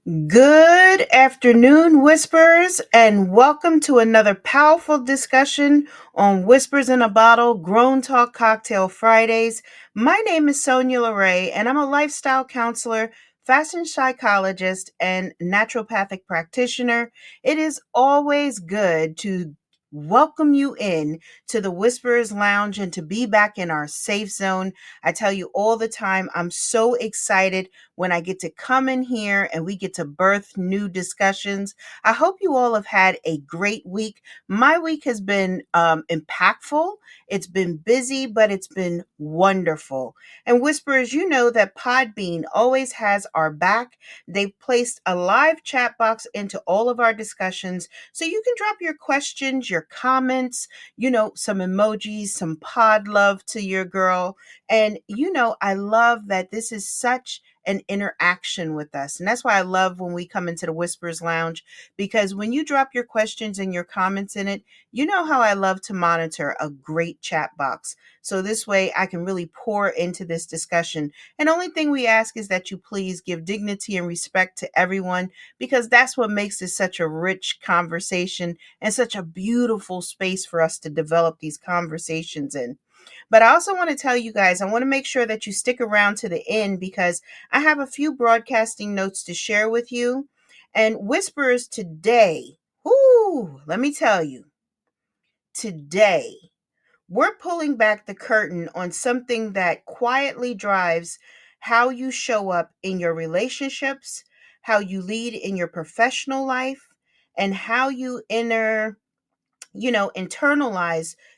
Good afternoon, Whispers, and welcome to another powerful discussion on Whispers in a Bottle Grown Talk Cocktail Fridays. My name is Sonya LaRae, and I'm a lifestyle counselor, fashion psychologist, and naturopathic practitioner. It is always good to welcome you in to the Whisperers Lounge and to be back in our safe zone. I tell you all the time, I'm so excited when I get to come in here and we get to birth new discussions. I hope you all have had a great week. My week has been impactful. It's been busy, but it's been wonderful. And Whisperers, you know that Podbean always has our back. They've placed a live chat box into all of our discussions so you can drop your questions, your comments, some emojis, some pod love to your girl. And I love that this is such an interaction with us. And that's why I love when we come into the Whispers Lounge, because when you drop your questions and your comments in it, you know how I love to monitor a great chat box. So this way I can really pour into this discussion. And the only thing we ask is that you please give dignity and respect to everyone, because that's what makes this such a rich conversation and such a beautiful space for us to develop these conversations in. But I also want to tell you guys, I want to make sure that you stick around to the end because I have a few broadcasting notes to share with you. And Whispers today, let me tell you, today, we're pulling back the curtain on something that quietly drives how you show up in your relationships, how you lead in your professional life, and how you internalize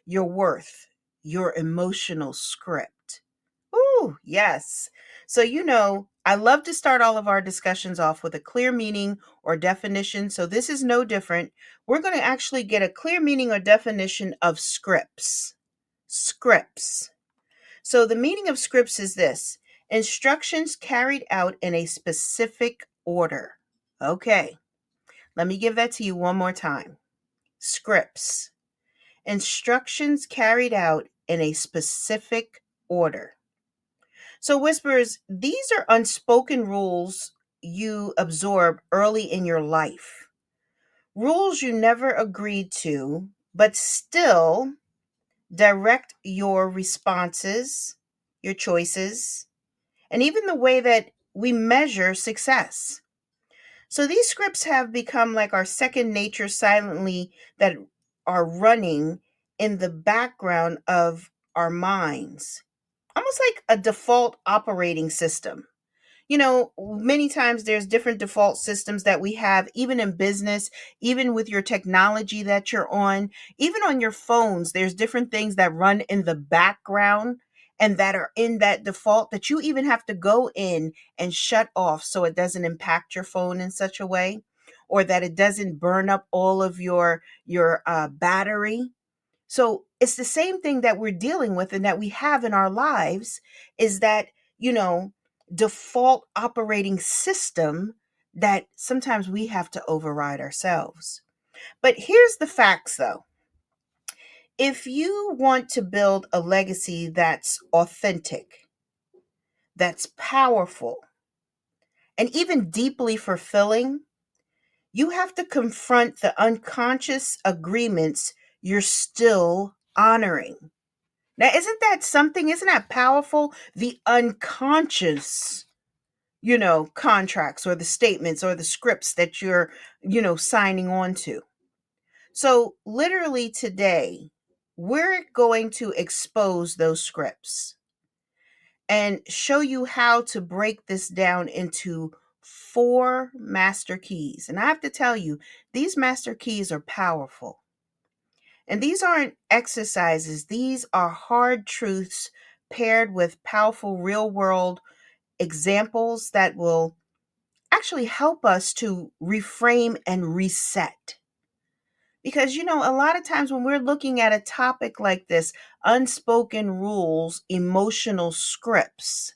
your worth, your emotional script. Ooh, yes. So, I love to start all of our discussions off with a clear meaning or definition. So, this is no different. We're going to actually get a clear meaning or definition of scripts. Scripts. So, the meaning of scripts is this: instructions carried out in a specific order. Okay, let me give that to you one more time. Scripts. Instructions carried out in a specific order. So, Whispers, these are unspoken rules you absorb early in your life. Rules you never agreed to, but still direct your responses, your choices, and even the way that we measure success. So, these scripts have become like our second nature silently that are running in the background of our minds, almost like a default operating system. Many times there's different default systems that we have, even in business, even with your technology that you're on, even on your phones. There's different things that run in the background and that are in that default that you even have to go in and shut off so it doesn't impact your phone in such a way, or that it doesn't burn up all of your battery. So it's the same thing that we're dealing with and that we have in our lives, is that, you know, default operating system that sometimes we have to override ourselves. But here's the facts though. If you want to build a legacy that's authentic, that's powerful, and even deeply fulfilling, you have to confront the unconscious agreements you're still honoring. Now, isn't that something? Isn't that powerful? The unconscious, contracts or the statements or the scripts that you're, signing on to. So, literally today, we're going to expose those scripts and show you how to break this down into four master keys. And I have to tell you, these master keys are powerful. And these aren't exercises, these are hard truths paired with powerful real world examples that will actually help us to reframe and reset. Because, a lot of times when we're looking at a topic like this, unspoken rules, emotional scripts,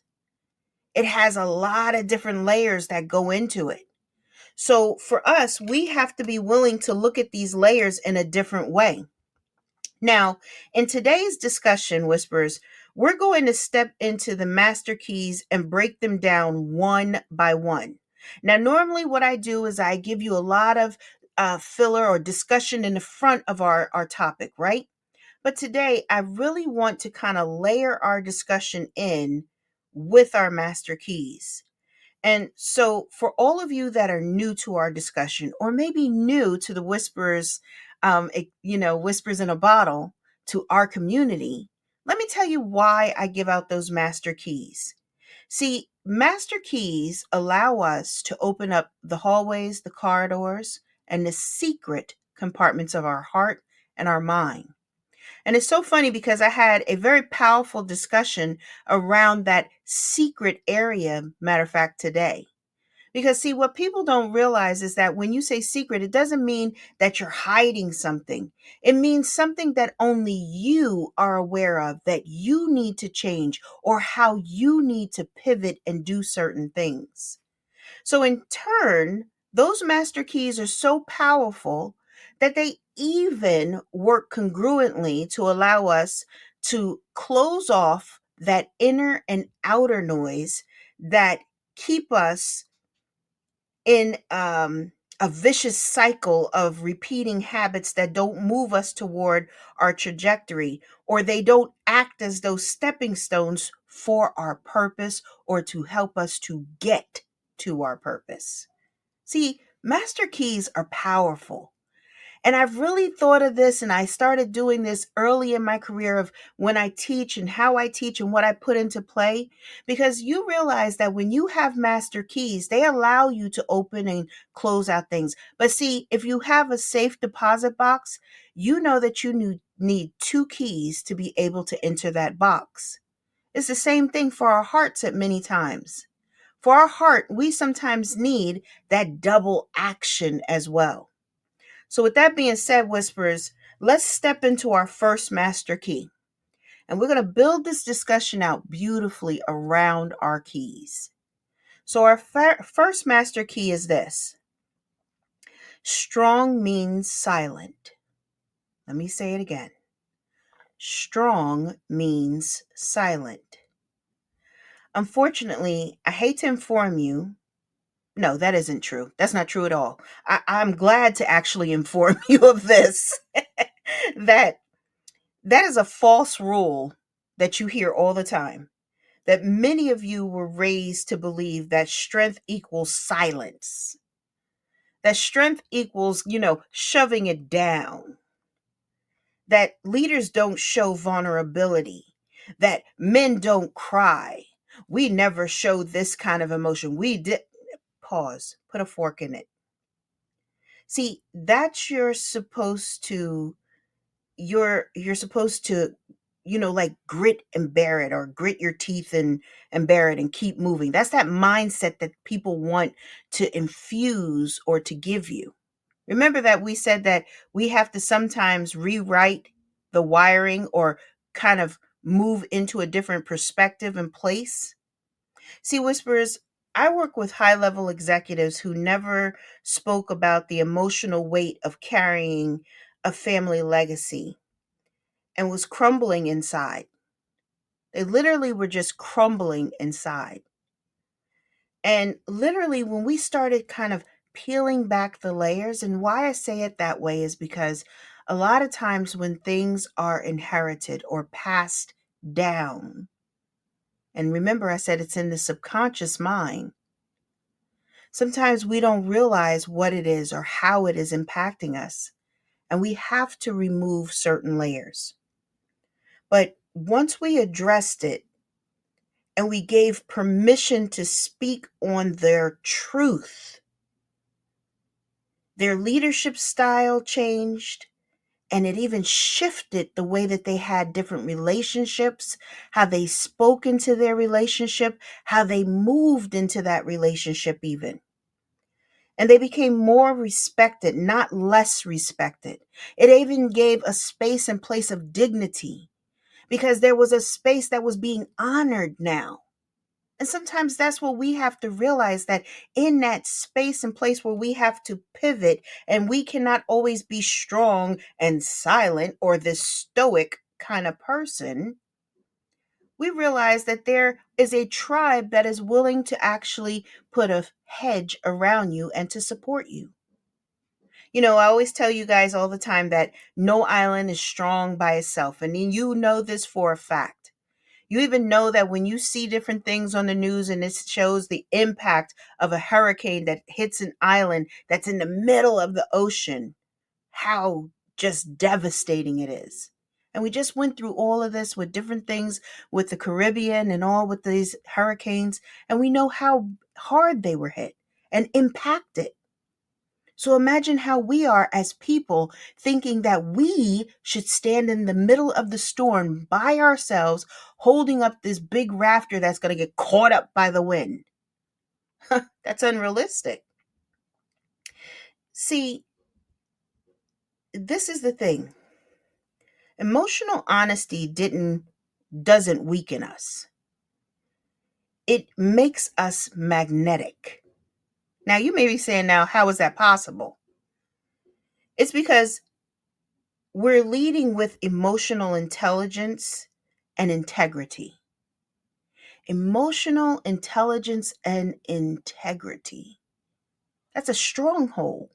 it has a lot of different layers that go into it. So for us, we have to be willing to look at these layers in a different way. Now, in today's discussion, Whispers, we're going to step into the master keys and break them down one by one. Now, normally what I do is I give you a lot of filler or discussion in the front of our topic, right? But today, I really want to kind of layer our discussion in with our master keys. And so, for all of you that are new to our discussion, or maybe new to the Whispers, Whispers in a Bottle to our community, let me tell you why I give out those master keys. See, master keys allow us to open up the hallways, the corridors, and the secret compartments of our heart and our mind. And it's so funny because I had a very powerful discussion around that secret area, matter of fact, today. Because, see, what people don't realize is that when you say secret, it doesn't mean that you're hiding something. It means something that only you are aware of, that you need to change, or how you need to pivot and do certain things. So, in turn, those master keys are so powerful that they even work congruently to allow us to close off that inner and outer noise that keep us in a vicious cycle of repeating habits that don't move us toward our trajectory, or they don't act as those stepping stones for our purpose or to help us to get to our purpose. See, master keys are powerful. And I've really thought of this, and I started doing this early in my career of when I teach and how I teach and what I put into play, because you realize that when you have master keys, they allow you to open and close out things. But see, if you have a safe deposit box, you know that you need two keys to be able to enter that box. It's the same thing for our hearts at many times. For our heart, we sometimes need that double action as well. So, with that being said, Whisperers, let's step into our first master key. And we're going to build this discussion out beautifully around our keys. So, our first master key is this: strong means silent. Let me say it again. Strong means silent. Unfortunately, I hate to inform you. No, that isn't true. That's not true at all. I'm glad to actually inform you of this. that That is a false rule that you hear all the time. That many of you were raised to believe that strength equals silence. That strength equals, shoving it down. That leaders don't show vulnerability. That men don't cry. We never show this kind of emotion. We did. Pause. Put a fork in it. See, that's you're supposed to like grit and bear it, or grit your teeth and bear it and keep moving. That's that mindset that people want to infuse or to give you. Remember that we said that we have to sometimes rewrite the wiring, or kind of move into a different perspective and place. See, Whisperers, I work with high level executives who never spoke about the emotional weight of carrying a family legacy and was crumbling inside. They literally were just crumbling inside. And literally, when we started kind of peeling back the layers, and why I say it that way is because a lot of times when things are inherited or passed down, and remember, I said it's in the subconscious mind, sometimes we don't realize what it is or how it is impacting us. And we have to remove certain layers. But once we addressed it, and we gave permission to speak on their truth, their leadership style changed, and it even shifted the way that they had different relationships, how they spoke into their relationship, how they moved into that relationship even. And they became more respected, not less respected. It even gave a space and place of dignity, because there was a space that was being honored now. And sometimes that's what we have to realize, that in that space and place where we have to pivot, and we cannot always be strong and silent or this stoic kind of person, we realize that there is a tribe that is willing to actually put a hedge around you and to support you. I always tell you guys all the time that no island is strong by itself. And you know this for a fact. You even know that when you see different things on the news and it shows the impact of a hurricane that hits an island that's in the middle of the ocean, how just devastating it is. And we just went through all of this with different things with the Caribbean and all with these hurricanes, and we know how hard they were hit and impacted. So imagine how we are as people thinking that we should stand in the middle of the storm by ourselves, holding up this big rafter that's going to get caught up by the wind. That's unrealistic. See, this is the thing. Emotional honesty doesn't weaken us. It makes us magnetic. Now you may be saying, now, how is that possible? It's because we're leading with emotional intelligence and integrity. Emotional intelligence and integrity. That's a stronghold.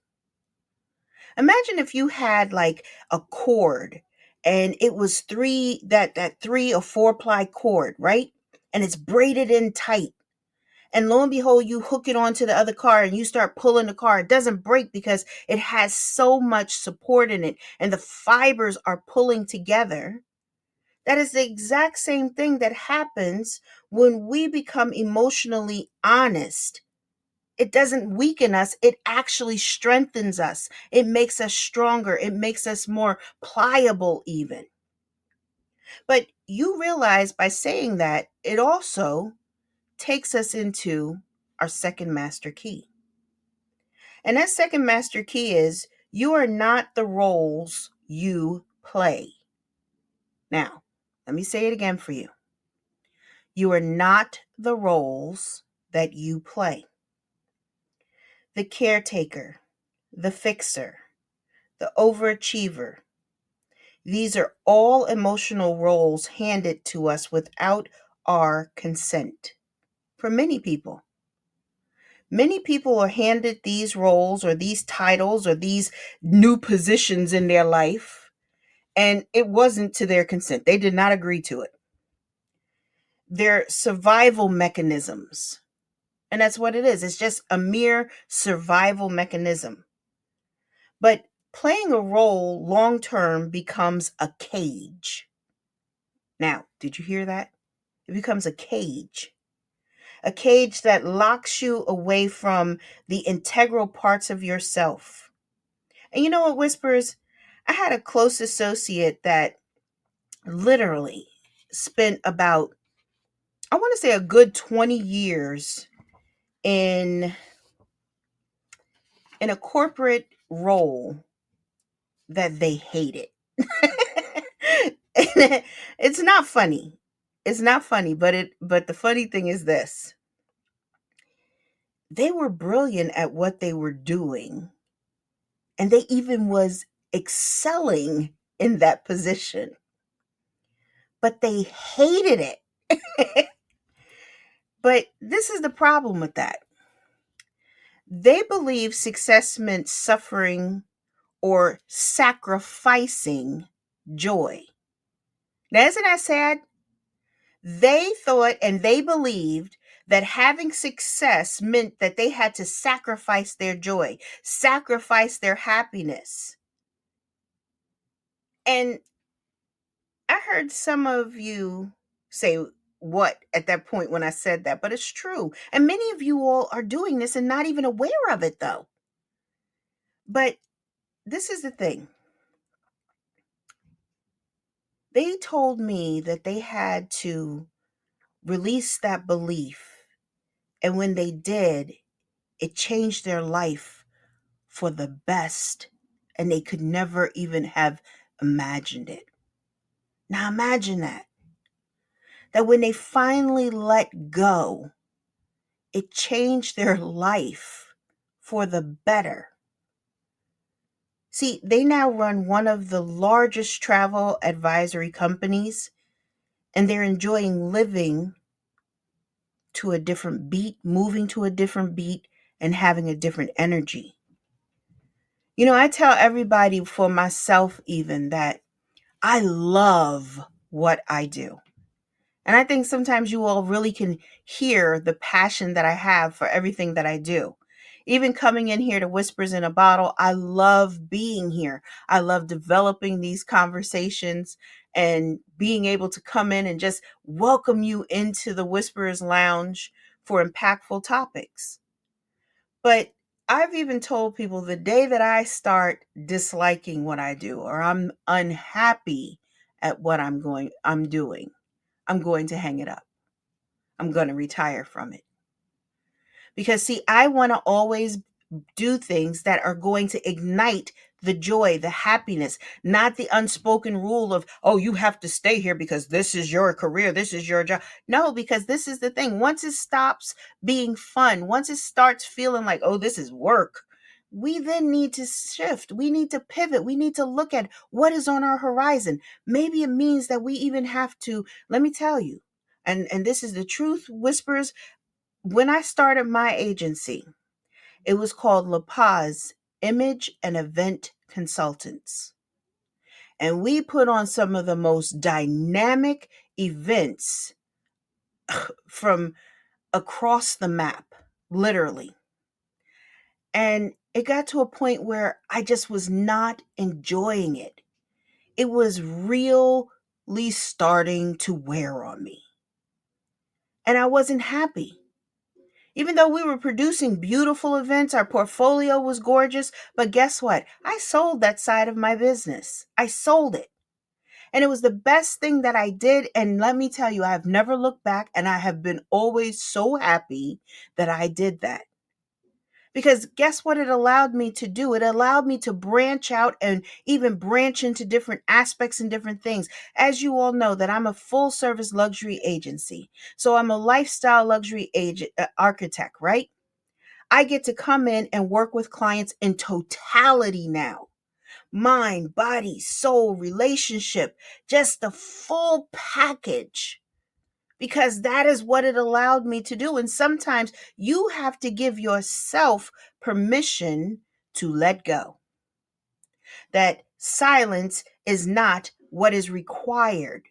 Imagine if you had like a cord and it was that 3 or 4 ply cord, right? And it's braided in tight. And lo and behold, you hook it onto the other car and you start pulling the car. It doesn't break because it has so much support in it and the fibers are pulling together. That is the exact same thing that happens when we become emotionally honest. It doesn't weaken us. It actually strengthens us. It makes us stronger. It makes us more pliable even. But you realize by saying that, it also takes us into our second master key. And that second master key is you are not the roles you play. Now, let me say it again for you. You are not the roles that you play. The caretaker, the fixer, the overachiever. These are all emotional roles handed to us without our consent. For many people. Many people are handed these roles or these titles or these new positions in their life, and it wasn't to their consent. They did not agree to it. They're survival mechanisms. And that's what it is. It's just a mere survival mechanism. But playing a role long term becomes a cage. Now, did you hear that? It becomes a cage. A cage that locks you away from the integral parts of yourself. And you know what, Whispers? I had a close associate that literally spent about, I want to say, a good 20 years in a corporate role that they hated. It's not funny. It's not funny, but the funny thing is this. They were brilliant at what they were doing, and they even was excelling in that position. But they hated it. But this is the problem with that. They believe success meant suffering or sacrificing joy. Now, isn't that sad? They thought and they believed that having success meant that they had to sacrifice their joy, sacrifice their happiness. And I heard some of you say what at that point when I said that, but it's true. And many of you all are doing this and not even aware of it, though. But this is the thing. They told me that they had to release that belief. And when they did, it changed their life for the best. And they could never even have imagined it. Now imagine that. That when they finally let go, it changed their life for the better. See, they now run one of the largest travel advisory companies, and they're enjoying living to a different beat, moving to a different beat, and having a different energy. I tell everybody, for myself even, that I love what I do. And I think sometimes you all really can hear the passion that I have for everything that I do. Even coming in here to Whispers in a Bottle, I love being here. I love developing these conversations and being able to come in and just welcome you into the Whispers Lounge for impactful topics. But I've even told people the day that I start disliking what I do, or I'm unhappy at what I'm doing, I'm going to hang it up. I'm going to retire from it. Because, see, I want to always do things that are going to ignite the joy, the happiness, not the unspoken rule of, oh, you have to stay here because this is your career, this is your job. No, because this is the thing. Once it stops being fun, once it starts feeling like, oh, this is work, we then need to shift. We need to pivot. We need to look at what is on our horizon. Maybe it means that we even have to, let me tell you, and this is the truth, Whispers. When I started my agency, it was called La Paz Image and Event Consultants. And we put on some of the most dynamic events from across the map, literally. And it got to a point where I just was not enjoying it. It was really starting to wear on me. And I wasn't happy. Even though we were producing beautiful events, our portfolio was gorgeous. But guess what? I sold that side of my business. I sold it. And it was the best thing that I did. And let me tell you, I have never looked back, and I have been always so happy that I did that. Because guess what it allowed me to do? It allowed me to branch out and even branch into different aspects and different things. As you all know, that I'm a full service luxury agency. So I'm a lifestyle luxury architect, right? I get to come in and work with clients in totality now. Mind, body, soul, relationship, just the full package, because that is what it allowed me to do. And sometimes you have to give yourself permission to let go. That silence is not what is required.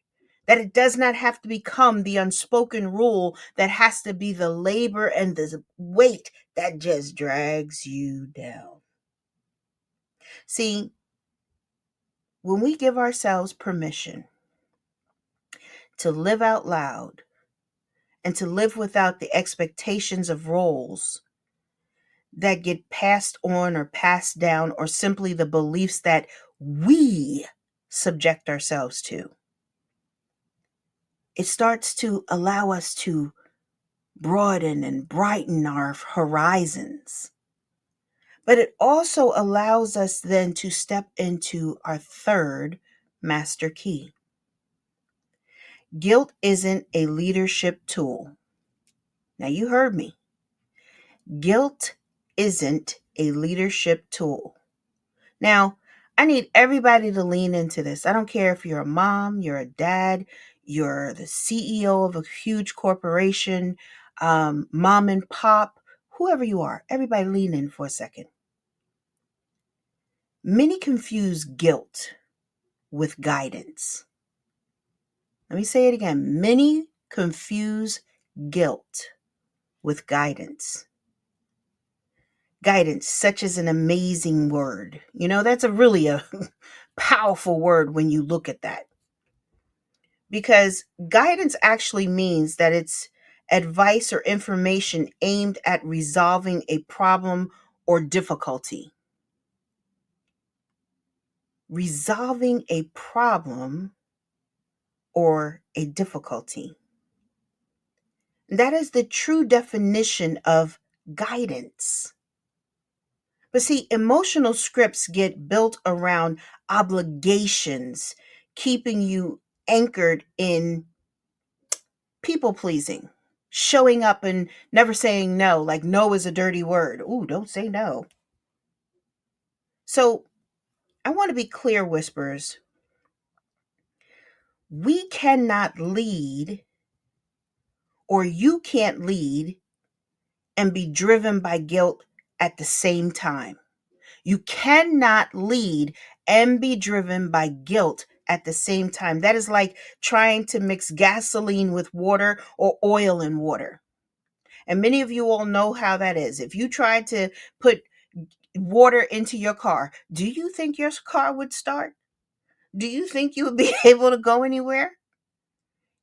That it does not have to become the unspoken rule that has to be the labor and the weight that just drags you down. See, when we give ourselves permission to live out loud and to live without the expectations of roles that get passed on or passed down, or simply the beliefs that we subject ourselves to, it starts to allow us to broaden and brighten our horizons. But it also allows us then to step into our third master key. Guilt isn't a leadership tool. Now, you heard me. Guilt isn't a leadership tool. Now, I need everybody to lean into this. I don't care if you're a mom, you're a dad, you're the CEO of a huge corporation, mom and pop, whoever you are. Everybody lean in for a second. Many confuse guilt with guidance. Let me say it again. Many confuse guilt with guidance. Guidance, such as an amazing word. That's really a powerful word when you look at that. Because guidance actually means that it's advice or information aimed at resolving a problem or difficulty. Resolving a problem or a difficulty. That is the true definition of guidance. But see, emotional scripts get built around obligations, keeping you anchored in people pleasing, showing up and never saying no, like no is a dirty word. Ooh, don't say no. So I want to be clear, Whispers. We cannot lead, or you can't lead and be driven by guilt at the same time. You cannot lead and be driven by guilt at the same time. That is like trying to mix gasoline with water or oil and water. And many of you all know how that is. If you tried to put water into your car, do you think your car would start? Do you think you would be able to go anywhere?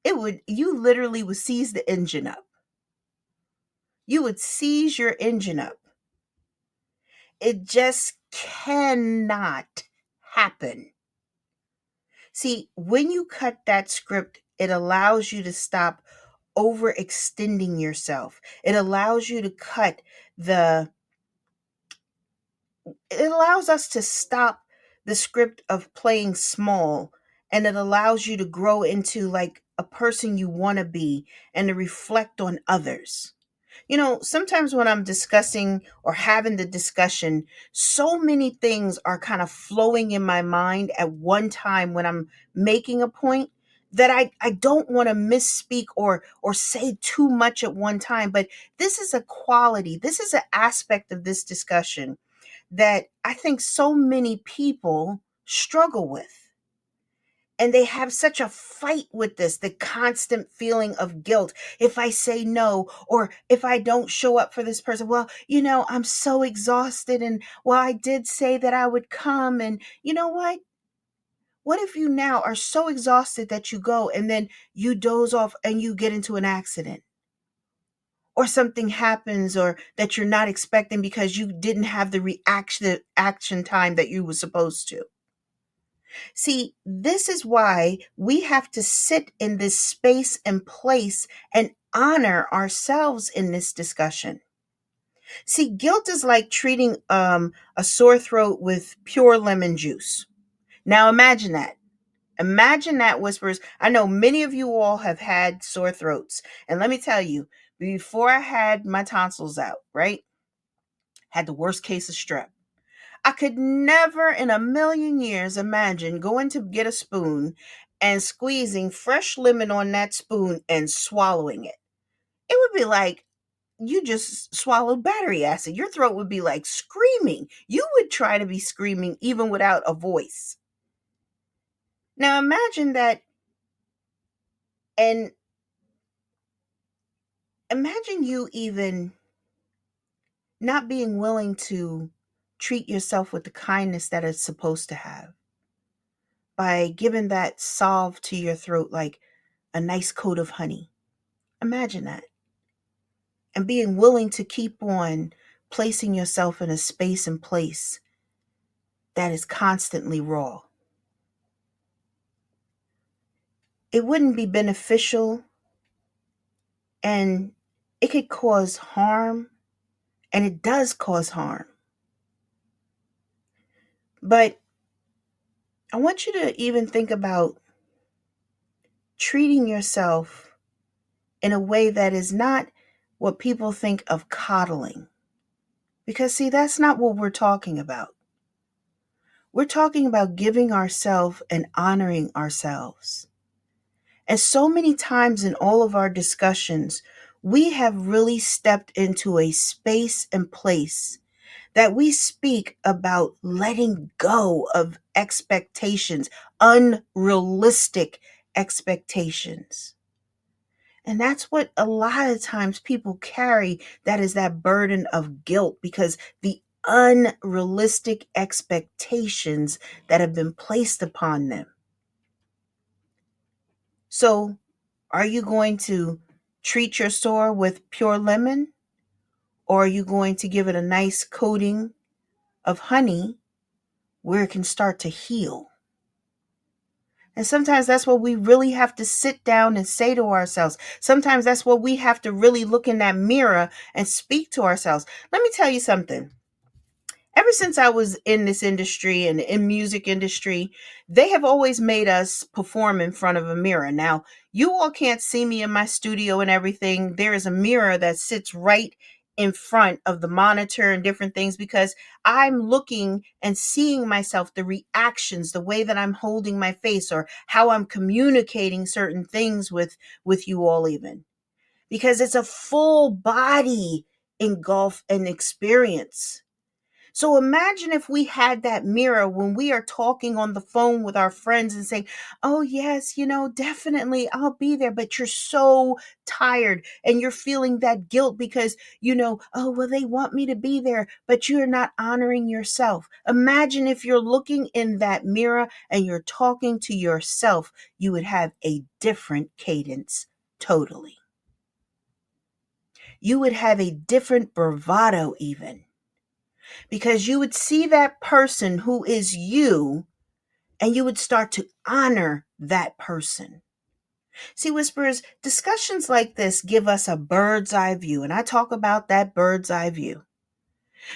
It would, you literally would seize the engine up. You would seize your engine up. It just cannot happen. See, when you cut that script, it allows you to stop overextending yourself. It allows you to cut the, it allows us to stop the script of playing small, and it allows you to grow into like a person you want to be and to reflect on others. You know, sometimes when I'm discussing or having the discussion, so many things are kind of flowing in my mind at one time when I'm making a point that I don't want to misspeak or say too much at one time. But this is a quality, this is an aspect of this discussion that I think so many people struggle with. And they have such a fight with this, the constant feeling of guilt. If I say no, or if I don't show up for this person, well, I'm so exhausted. And well, I did say that I would come. And you know what? What if you now are so exhausted that you go and then you doze off and you get into an accident? Or something happens or that you're not expecting because you didn't have the action time that you were supposed to. See, this is why we have to sit in this space and place and honor ourselves in this discussion. See, guilt is like treating a sore throat with pure lemon juice. Now imagine that. Imagine that, whispers. I know many of you all have had sore throats. And let me tell you, before I had my tonsils out, right? Had the worst case of strep. I could never in a million years imagine going to get a spoon and squeezing fresh lemon on that spoon and swallowing it. It would be like you just swallowed battery acid. Your throat would be like screaming. You would try to be screaming even without a voice. Now imagine that, and imagine you even not being willing to treat yourself with the kindness that it's supposed to have by giving that salve to your throat like a nice coat of honey. Imagine that. And being willing to keep on placing yourself in a space and place that is constantly raw. It wouldn't be beneficial, and it could cause harm, and it does cause harm. But I want you to even think about treating yourself in a way that is not what people think of coddling. Because, see, that's not what we're talking about. We're talking about giving ourselves and honoring ourselves. And so many times in all of our discussions, we have really stepped into a space and place that we speak about letting go of expectations, unrealistic expectations. And that's what a lot of times people carry, that is that burden of guilt, because the unrealistic expectations that have been placed upon them. So, are you going to treat your sore with pure lemon? Or are you going to give it a nice coating of honey where it can start to heal? And sometimes that's what we really have to sit down and say to ourselves. Sometimes that's what we have to really look in that mirror and speak to ourselves. Let me tell you something. Ever since I was in this industry and in music industry, they have always made us perform in front of a mirror. Now, you all can't see me in my studio and everything. There is a mirror that sits right in front of the monitor and different things because I'm looking and seeing myself, the reactions, the way that I'm holding my face or how I'm communicating certain things with you all even. Because it's a full body engulf and experience. So imagine if we had that mirror when we are talking on the phone with our friends and saying, oh, yes, definitely I'll be there. But you're so tired and you're feeling that guilt because, oh, well, they want me to be there, but you're not honoring yourself. Imagine if you're looking in that mirror and you're talking to yourself, you would have a different cadence totally. You would have a different bravado even. Because you would see that person who is you and you would start to honor that person. See, Whisperers, discussions like this give us a bird's eye view. And I talk about that bird's eye view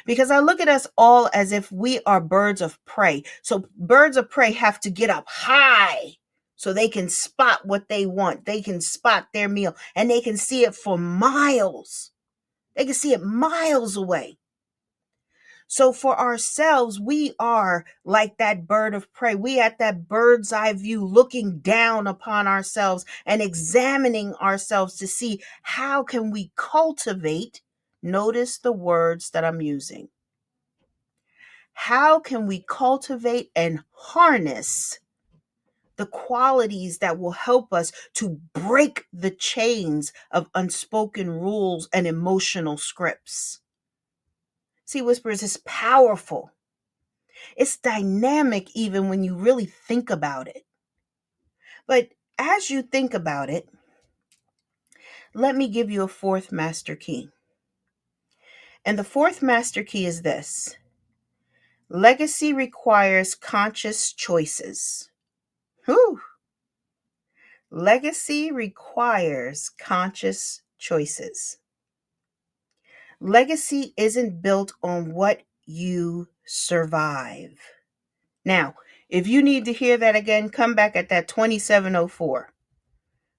because I look at us all as if we are birds of prey. So birds of prey have to get up high so they can spot what they want. They can spot their meal and they can see it for miles. They can see it miles away. So for ourselves, we are like that bird of prey. We at that bird's eye view looking down upon ourselves and examining ourselves to see how can we cultivate, notice the words that I'm using. How can we cultivate and harness the qualities that will help us to break the chains of unspoken rules and emotional scripts? See, Whisperers is powerful. It's dynamic even when you really think about it. But as you think about it, let me give you a fourth master key. And the fourth master key is this: legacy requires conscious choices. Whew. Legacy requires conscious choices. Legacy isn't built on what you survive. Now, if you need to hear that again, come back at that 2704.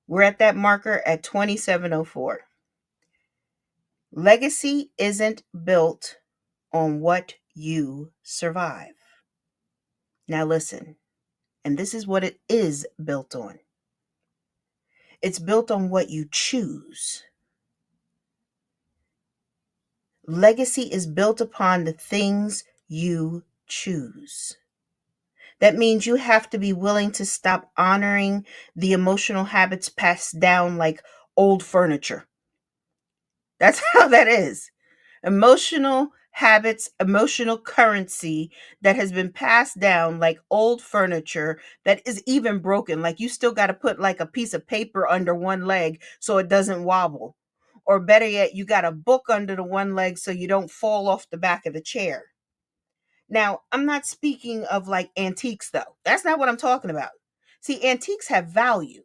We're at that marker at 2704. Legacy isn't built on what you survive. Now listen, and this is what it is built on. It's built on what you choose. Legacy is built upon the things you choose. That means you have to be willing to stop honoring the emotional habits passed down like old furniture. That's how that is. Emotional habits, emotional currency that has been passed down like old furniture that is even broken. Like you still got to put like a piece of paper under one leg so it doesn't wobble. Or better yet, you got a book under the one leg so you don't fall off the back of the chair. Now, I'm not speaking of like antiques though. That's not what I'm talking about. See, antiques have value.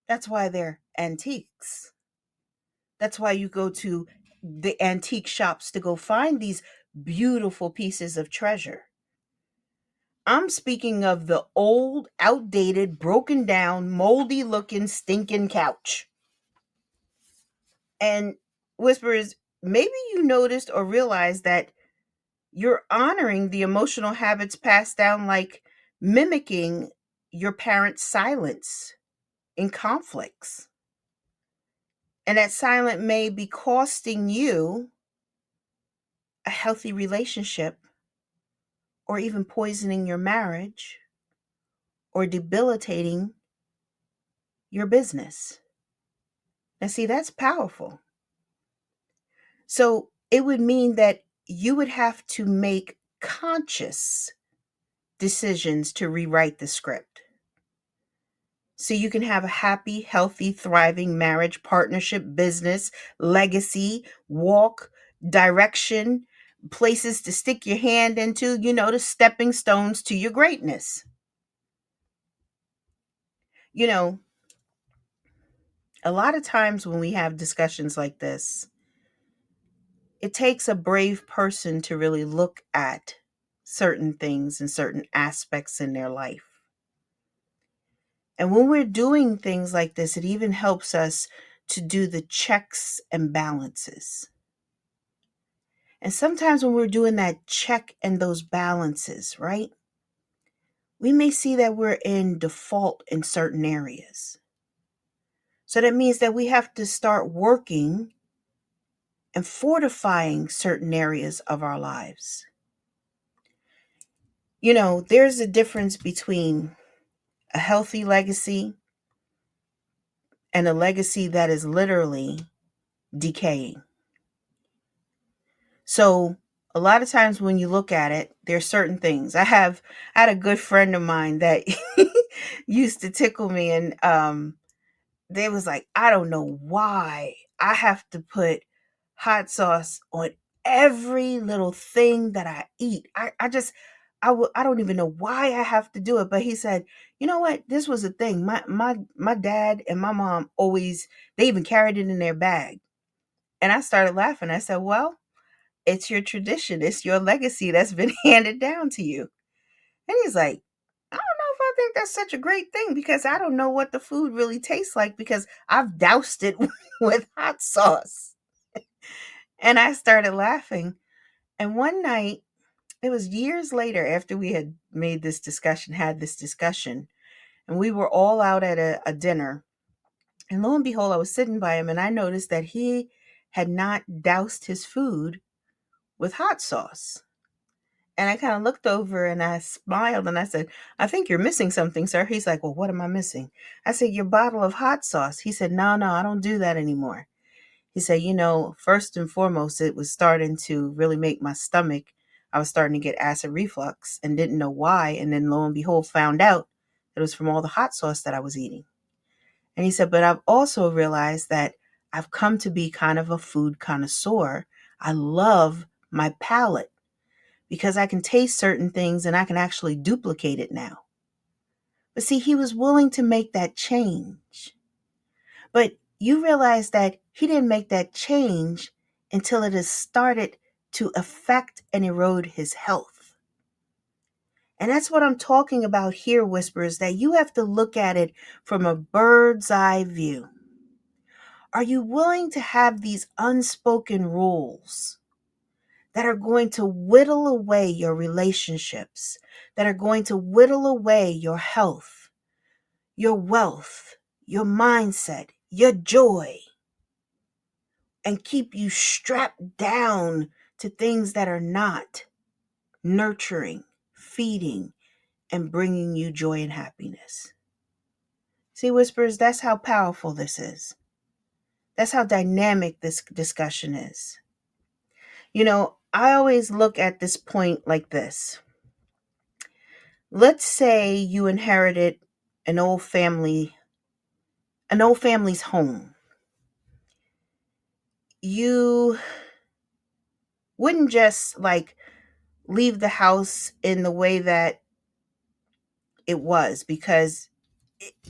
That's why they're antiques. That's why you go to the antique shops to go find these beautiful pieces of treasure. I'm speaking of the old, outdated, broken down, moldy looking, stinking couch. And Whisperers, maybe you noticed or realized that you're honoring the emotional habits passed down, like mimicking your parents' silence in conflicts. And that silence may be costing you a healthy relationship, or even poisoning your marriage, or debilitating your business. Now, see, that's powerful. So it would mean that you would have to make conscious decisions to rewrite the script. So you can have a happy, healthy, thriving marriage, partnership, business, legacy, walk, direction, places to stick your hand into, the stepping stones to your greatness. A lot of times when we have discussions like this, it takes a brave person to really look at certain things and certain aspects in their life. And when we're doing things like this, it even helps us to do the checks and balances. And sometimes when we're doing that check and those balances, right, we may see that we're in default in certain areas. So that means that we have to start working and fortifying certain areas of our lives. There's a difference between a healthy legacy and a legacy that is literally decaying. So a lot of times when you look at it, there's certain things. I had a good friend of mine that used to tickle me, and they was like, I don't know why I have to put hot sauce on every little thing that I eat. I don't even know why I have to do it. But he said, you know what? This was a thing. My dad and my mom always, they even carried it in their bag. And I started laughing. I said, well, it's your tradition. It's your legacy that's been handed down to you. And he's like, I don't know if I think that's such a great thing because I don't know what the food really tastes like because I've doused it with hot sauce. And I started laughing. And one night, it was years later after we had had this discussion, and we were all out at a dinner. And lo and behold, I was sitting by him and I noticed that he had not doused his food with hot sauce. And I kind of looked over and I smiled and I said, I think you're missing something, sir. He's like, well, what am I missing? I said, your bottle of hot sauce. He said, no, I don't do that anymore. He said, first and foremost, it was starting to really make my stomach. I was starting to get acid reflux and didn't know why. And then lo and behold, found out it was from all the hot sauce that I was eating. And he said, but I've also realized that I've come to be kind of a food connoisseur. I love my palate because I can taste certain things and I can actually duplicate it now. But see, he was willing to make that change. But you realize that he didn't make that change until it has started to affect and erode his health. And that's what I'm talking about here, Whispers, that you have to look at it from a bird's eye view. Are you willing to have these unspoken rules that are going to whittle away your relationships, that are going to whittle away your health, your wealth, your mindset, your joy, and keep you strapped down to things that are not nurturing, feeding, and bringing you joy and happiness? See, Whispers, that's how powerful this is. That's how dynamic this discussion is. I always look at this point like this. Let's say you inherited an old family's home. You wouldn't just leave the house in the way that it was because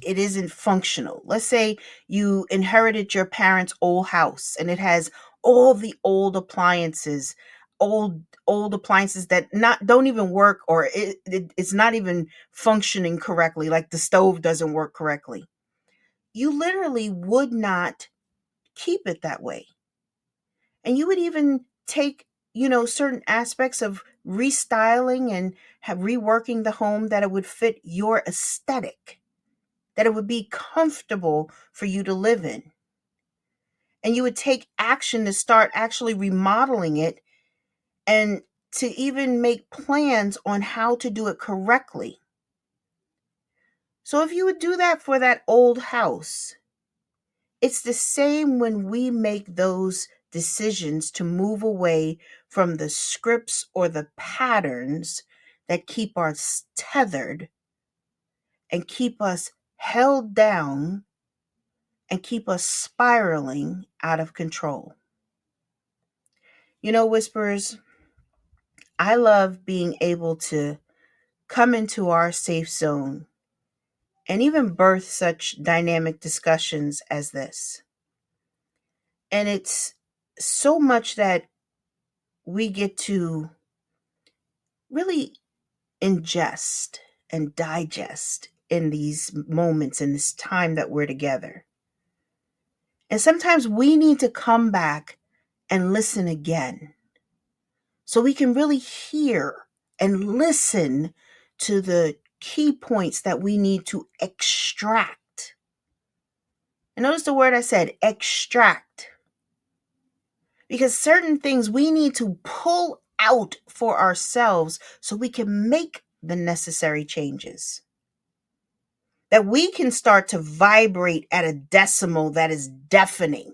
it isn't functional. Let's say you inherited your parents' old house and it has all the old appliances that not don't even work, or it's not even functioning correctly, like the stove doesn't work correctly. You literally would not keep it that way. And you would even take, certain aspects of restyling and reworking the home that it would fit your aesthetic, that it would be comfortable for you to live in. And you would take action to start actually remodeling it and to even make plans on how to do it correctly. So if you would do that for that old house, it's the same when we make those decisions to move away from the scripts or the patterns that keep us tethered and keep us held down and keep us spiraling out of control. Whispers, I love being able to come into our safe zone and even birth such dynamic discussions as this. And it's so much that we get to really ingest and digest in these moments, in this time that we're together. And sometimes we need to come back and listen again so we can really hear and listen to the key points that we need to extract. And notice the word I said, extract. Because certain things we need to pull out for ourselves so we can make the necessary changes. That we can start to vibrate at a decimal that is deafening.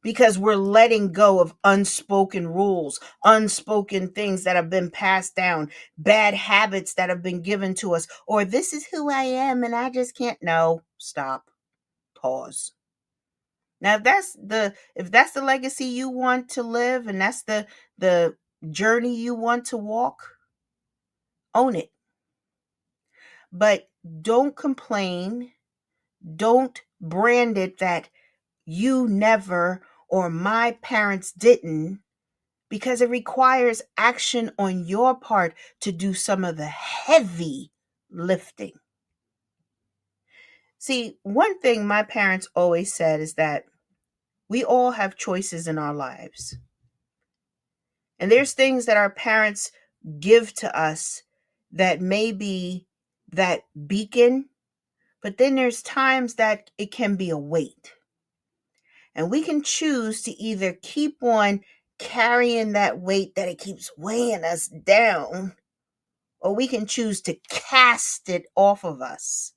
Because we're letting go of unspoken rules, unspoken things that have been passed down, bad habits that have been given to us, or this is who I am and I just can't. No, stop, pause. Now, if that's the legacy you want to live and that's the journey you want to walk, own it. But don't complain. Don't brand it that you never or my parents didn't, because it requires action on your part to do some of the heavy lifting. See, one thing my parents always said is that we all have choices in our lives. And there's things that our parents give to us that may be that beacon, but then there's times that it can be a weight. And we can choose to either keep on carrying that weight that it keeps weighing us down, or we can choose to cast it off of us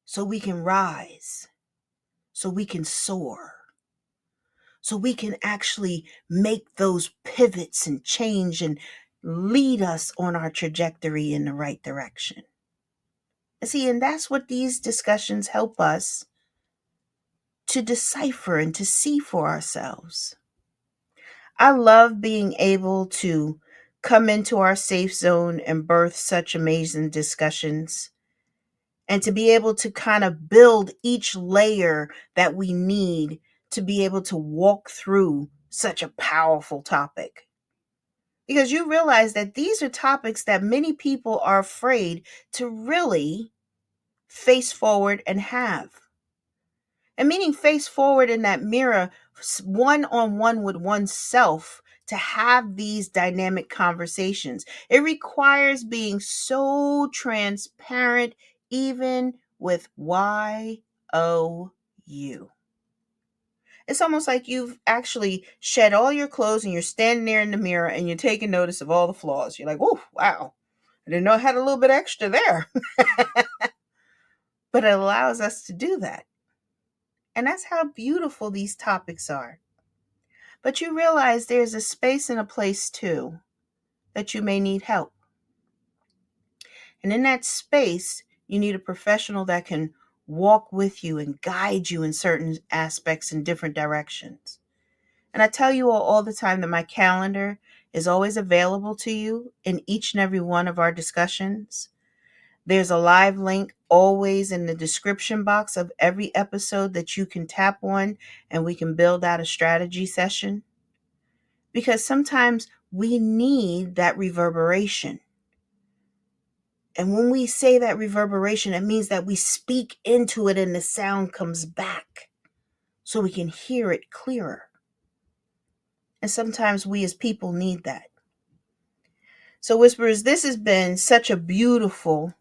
so we can rise, so we can soar, so we can actually make those pivots and change and lead us on our trajectory in the right direction. See, and that's what these discussions help us to decipher and to see for ourselves. I love being able to come into our safe zone and birth such amazing discussions, and to be able to kind of build each layer that we need to be able to walk through such a powerful topic. Because you realize that these are topics that many people are afraid to really face forward and have. And meaning face forward in that mirror, one on one with oneself, to have these dynamic conversations. It requires being so transparent, even with YOU. It's almost like you've actually shed all your clothes and you're standing there in the mirror and you're taking notice of all the flaws. You're like, oh, wow, I didn't know I had a little bit extra there. But it allows us to do that. And that's how beautiful these topics are. But you realize there's a space and a place too that you may need help. And in that space, you need a professional that can walk with you and guide you in certain aspects in different directions. And I tell you all the time that my calendar is always available to you in each and every one of our discussions. There's a live link always in the description box of every episode that you can tap on, and we can build out a strategy session. Because sometimes we need that reverberation. And when we say that reverberation, it means that we speak into it and the sound comes back so we can hear it clearer. And sometimes we as people need that. So, Whisperers, this has been such a beautiful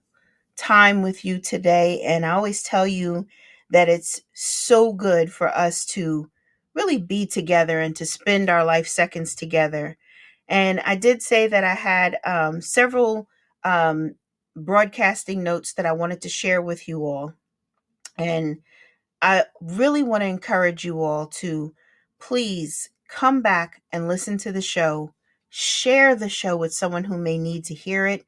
time with you today. And I always tell you that it's so good for us to really be together and to spend our life seconds together. And I did say that I had several broadcasting notes that I wanted to share with you all. And I really want to encourage you all to please come back and listen to the show. Share the show with someone who may need to hear it.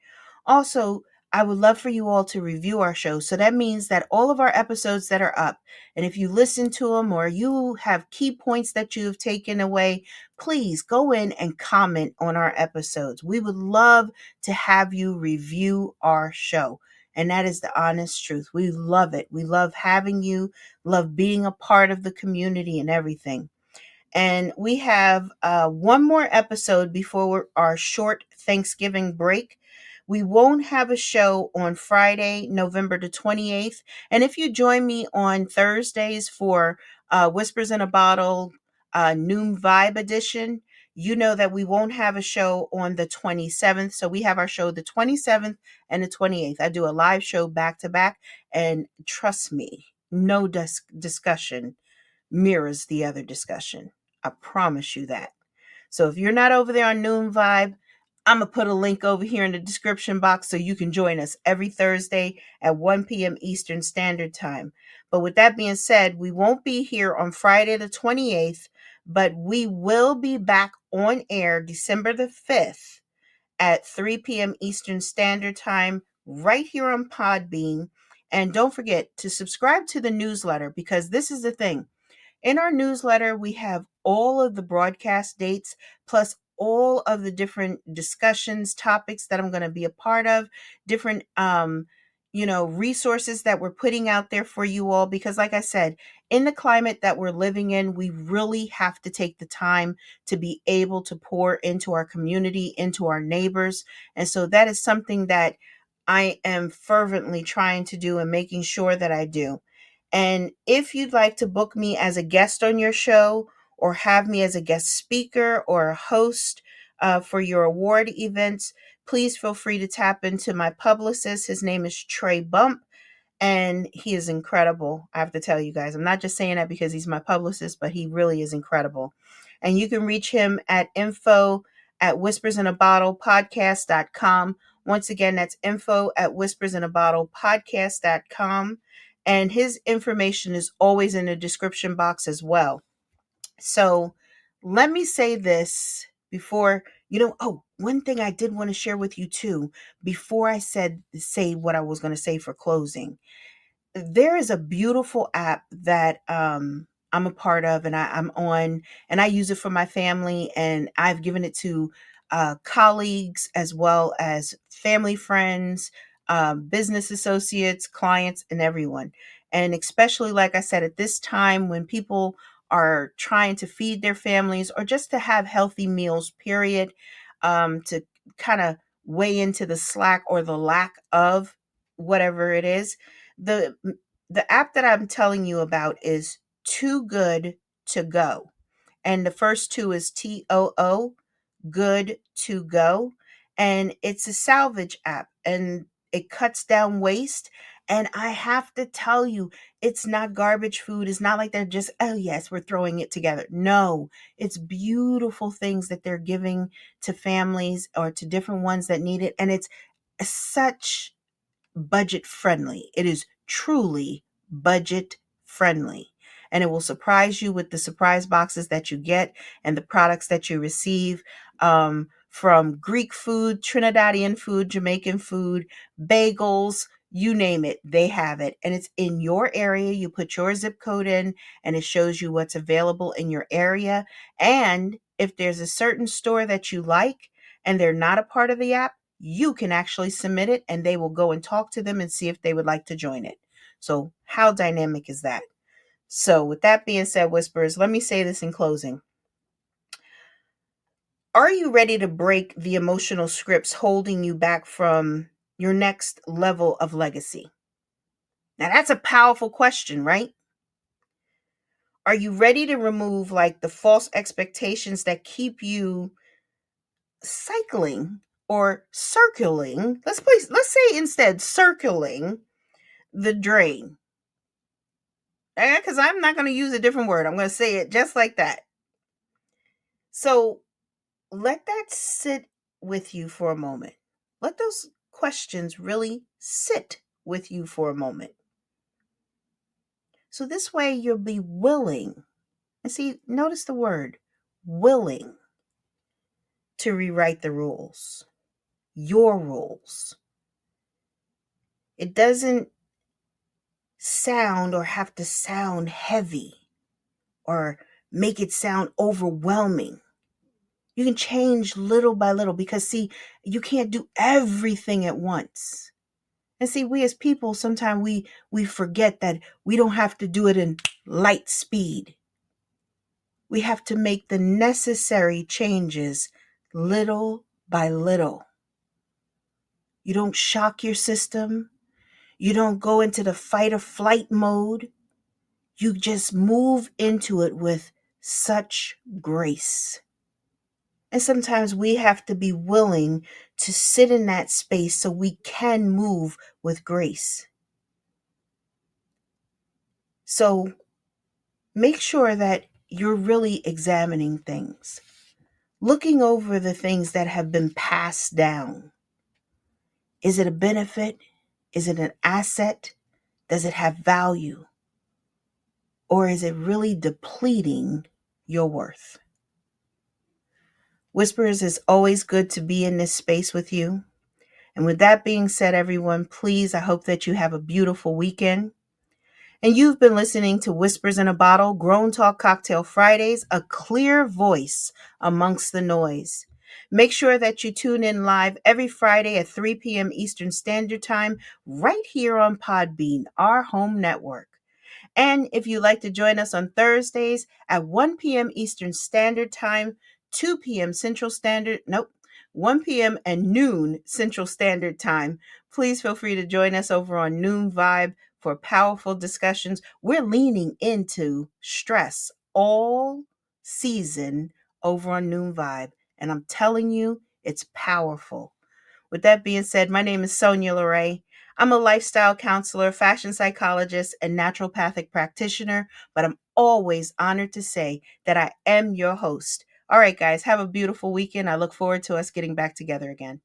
Also, I would love for you all to review our show. So that means that all of our episodes that are up, and if you listen to them or you have key points that you have taken away, please go in and comment on our episodes. We would love to have you review our show. And that is the honest truth. We love it. We love having you, love being a part of the community and everything. And we have one more episode before our short Thanksgiving break. We won't have a show on Friday, November the 28th. And if you join me on Thursdays for Whispers in a Bottle Noon Vibe edition, you know that we won't have a show on the 27th. So we have our show the 27th and the 28th. I do a live show back to back. And trust me, no discussion mirrors the other discussion. I promise you that. So if you're not over there on Noon Vibe, I'm going to put a link over here in the description box so you can join us every Thursday at 1 p.m. Eastern Standard Time. But with that being said, we won't be here on Friday the 28th, but we will be back on air December the 5th at 3 p.m. Eastern Standard Time right here on Podbean. And don't forget to subscribe to the newsletter, because this is the thing. In our newsletter, we have all of the broadcast dates, plus all of the different discussions, topics that I'm going to be a part of, different, resources that we're putting out there for you all. Because like I said, in the climate that we're living in, we really have to take the time to be able to pour into our community, into our neighbors. And so that is something that I am fervently trying to do and making sure that I do. And if you'd like to book me as a guest on your show, or have me as a guest speaker or a host for your award events, please feel free to tap into my publicist. His name is Trey Bump, and he is incredible. I have to tell you guys, I'm not just saying that because he's my publicist, but he really is incredible. And you can reach him at info@whispersinabottlepodcast.com. Once again, that's info@whispersinabottlepodcast.com. And his information is always in the description box as well. So let me say this before, one thing I did want to share with you too, before I say what I was going to say for closing. There is a beautiful app that I'm a part of, and I'm on, and I use it for my family, and I've given it to colleagues as well as family, friends, business associates, clients, and everyone. And especially, like I said, at this time when people are trying to feed their families or just to have healthy meals, period, to kind of weigh into the slack or the lack of whatever it is, the the app that I'm telling you about is Too Good to Go. And the first two is TOO, Good to Go. And it's a salvage app, and it cuts down waste. And I have to tell you, it's not garbage food. It's not like they're just, oh, yes, we're throwing it together. No, it's beautiful things that they're giving to families or to different ones that need it. And it's such budget friendly. It is truly budget friendly. And it will surprise you with the surprise boxes that you get and the products that you receive, from Greek food, Trinidadian food, Jamaican food, bagels, you name it, they have it. And it's in your area. You put your zip code in, and it shows you what's available in your area. And if there's a certain store that you like and they're not a part of the app, you can actually submit it, and they will go and talk to them and see if they would like to join it. So how dynamic is that? So with that being said, Whisperers, let me say this in closing. Are you ready to break the emotional scripts holding you back from your next level of legacy? Now that's a powerful question, right? Are you ready to remove like the false expectations that keep you cycling or circling? Let's say instead circling the drain. Because I'm not going to use a different word. I'm going to say it just like that. So let that sit with you for a moment. Let those questions really sit with you for a moment. So this way you'll be willing, and see, notice the word willing, to rewrite the rules, your rules. It doesn't sound or have to sound heavy or make it sound overwhelming. You can change little by little, because see, you can't do everything at once. And see, we as people, sometimes we forget that we don't have to do it in light speed. We have to make the necessary changes little by little. You don't shock your system. You don't go into the fight or flight mode. You just move into it with such grace. And sometimes we have to be willing to sit in that space so we can move with grace. So make sure that you're really examining things, looking over the things that have been passed down. Is it a benefit? Is it an asset? Does it have value? Or is it really depleting your worth? Whispers, is always good to be in this space with you. And with that being said, everyone, please, I hope that you have a beautiful weekend. And you've been listening to Whispers in a Bottle, Grown Talk Cocktail Fridays, a clear voice amongst the noise. Make sure that you tune in live every Friday at 3 p.m. Eastern Standard Time, right here on Podbean, our home network. And if you'd like to join us on Thursdays at 1 p.m. Eastern Standard Time, 2 p.m. Central Standard, nope, 1 p.m. and noon Central Standard Time, please feel free to join us over on Noon Vibe for powerful discussions. We're leaning into stress all season over on Noon Vibe, and I'm telling you, it's powerful. With that being said, my name is Sonya LaRae. I'm a lifestyle counselor, fashion psychologist, and naturopathic practitioner, but I'm always honored to say that I am your host. All right, guys, have a beautiful weekend. I look forward to us getting back together again.